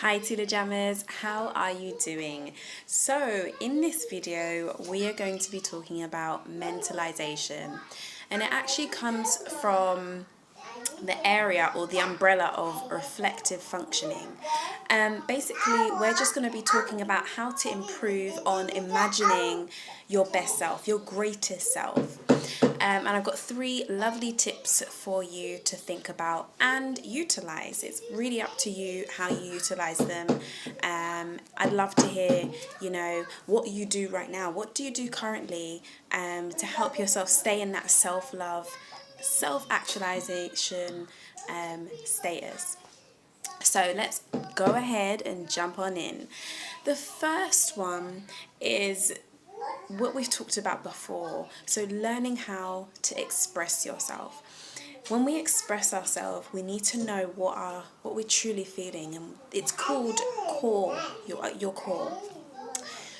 Hi Teela Jammers, how are you doing? So in this video we are going to be talking about mentalization, and it actually comes from the area or the umbrella of reflective functioning. Basically, we're just going to be talking about how to improve on imagining your best self, your greatest self. And I've got 3 lovely tips for you to think about and utilize. It's really up to you how you utilize them. I'd love to hear, what you do right now. What do you do currently to help yourself stay in that self-love, self-actualization status? So let's go ahead and jump on in. The first one is what we've talked about before. So learning how to express yourself. When we express ourselves, we need to know what we're truly feeling, and it's called core, your core.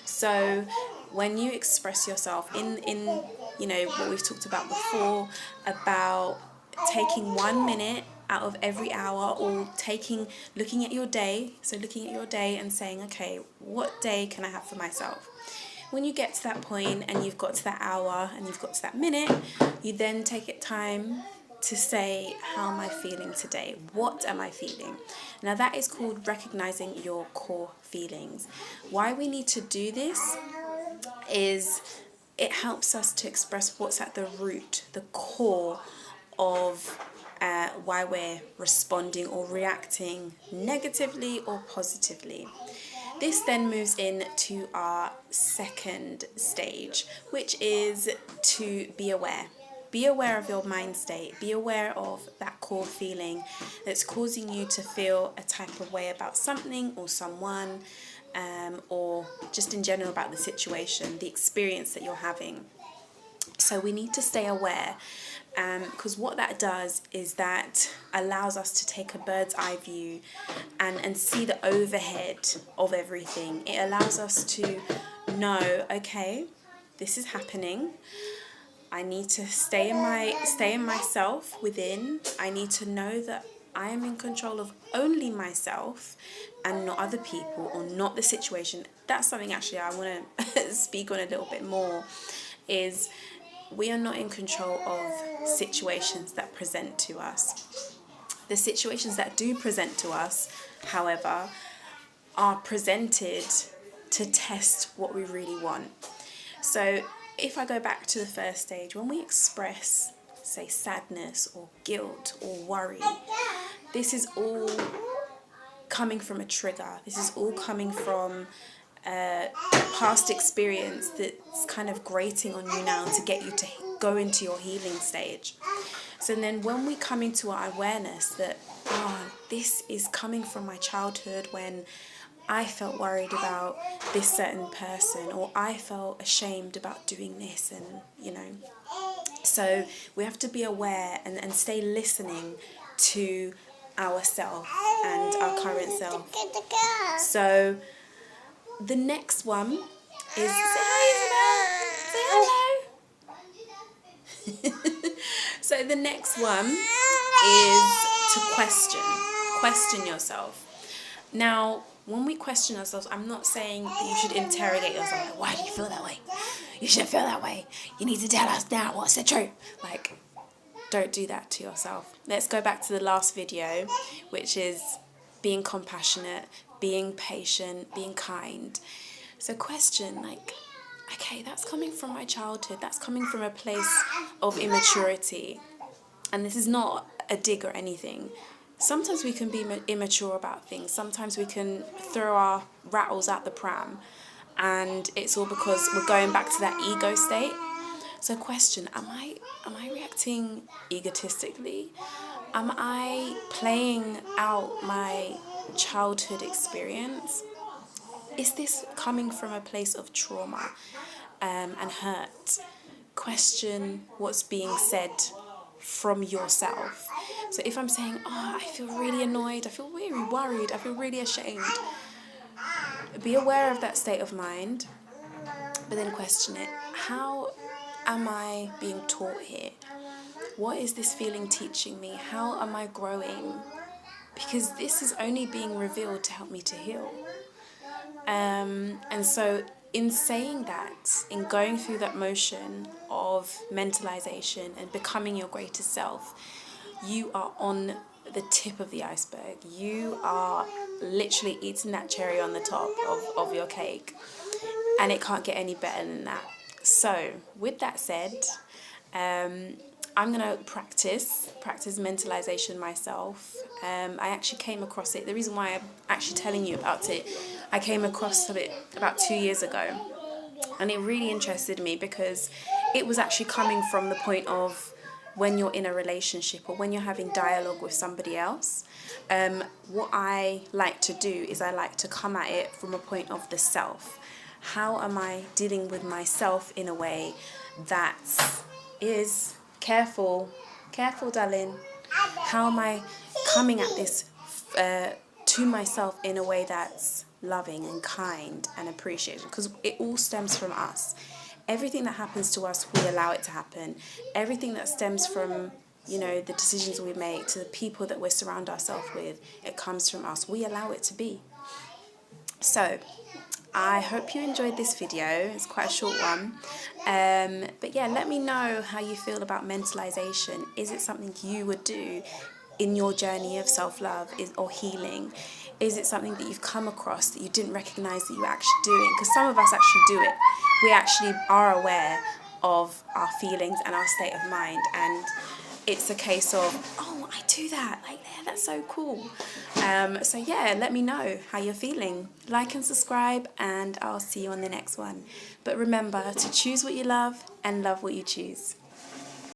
So when you express yourself in what we've talked about before, about taking 1 minute out of every hour, or looking at your day and saying, okay, what day can I have for myself? When you get to that point and you've got to that hour and you've got to that minute, you then take it time to say, how am I feeling today? What am I feeling? Now that is called recognizing your core feelings. Why we need to do this is it helps us to express what's at the root, the core of why we're responding or reacting negatively or positively. This then moves into our second stage, which is to be aware. Be aware of your mind state. Be aware of that core feeling that's causing you to feel a type of way about something or someone, or just in general about the situation, the experience that you're having. So we need to stay aware, because what that does is that allows us to take a bird's eye view and see the overhead of everything. It allows us to know, okay, this is happening. I need to stay in myself within. I need to know that I am in control of only myself and not other people or not the situation. That's something actually I want to speak on a little bit more, is we are not in control of situations that present to us. The situations that do present to us, however, are presented to test what we really want. So if I go back to the first stage, when we express, say, sadness or guilt or worry, this is all coming from a trigger. This is all coming from past experience that's kind of grating on you now to get you to go into your healing stage. So then when we come into our awareness that, this is coming from my childhood when I felt worried about this certain person, or I felt ashamed about doing this, and so we have to be aware and stay listening to ourself and our current self. So the next one is, say hi, Isabel. Say hello. So the next one is to question yourself. Now, when we question ourselves, I'm not saying that you should interrogate yourself. Like, why do you feel that way? You shouldn't feel that way. You need to tell us now what's the truth. Like, don't do that to yourself. Let's go back to the last video, which is being compassionate, being patient, being kind. So question, like, okay, that's coming from my childhood. That's coming from a place of immaturity. And this is not a dig or anything. Sometimes we can be immature about things. Sometimes we can throw our rattles out the pram, and it's all because we're going back to that ego state. So question, am I reacting egotistically? Am I playing out my childhood experience? Is this coming from a place of trauma and hurt? Question what's being said from yourself. So if I'm saying, I feel really annoyed, I feel really worried, I feel really ashamed, be aware of that state of mind, but then question it. How am I being taught here? What is this feeling teaching me? How am I growing? because this is only being revealed to help me to heal. And so in saying that, in going through that motion of mentalization and becoming your greatest self, you are on the tip of the iceberg. You are literally eating that cherry on the top of your cake, and it can't get any better than that. So with that said, I'm going to practice mentalization myself. I actually came across it. The reason why I'm actually telling you about it, I came across it about 2 years ago. And it really interested me because it was actually coming from the point of when you're in a relationship or when you're having dialogue with somebody else. What I like to do is I like to come at it from a point of the self. How am I dealing with myself in a way that is careful, darling? How am I coming at this to myself in a way that's loving and kind and appreciative? Because it all stems from us. Everything that happens to us, we allow it to happen. Everything that stems from, the decisions we make, to the people that we surround ourselves with, it comes from us. We allow it to be. So I hope you enjoyed this video. It's quite a short one. But yeah, let me know how you feel about mentalization. Is it something you would do in your journey of self-love or healing? Is it something that you've come across that you didn't recognize that you were actually doing? Because some of us actually do it. We actually are aware of our feelings and our state of mind, and it's a case of, oh, I do that, like, yeah, that's so cool. So yeah, let me know how you're feeling. Like and subscribe, and I'll see you on the next one. But remember to choose what you love and love what you choose.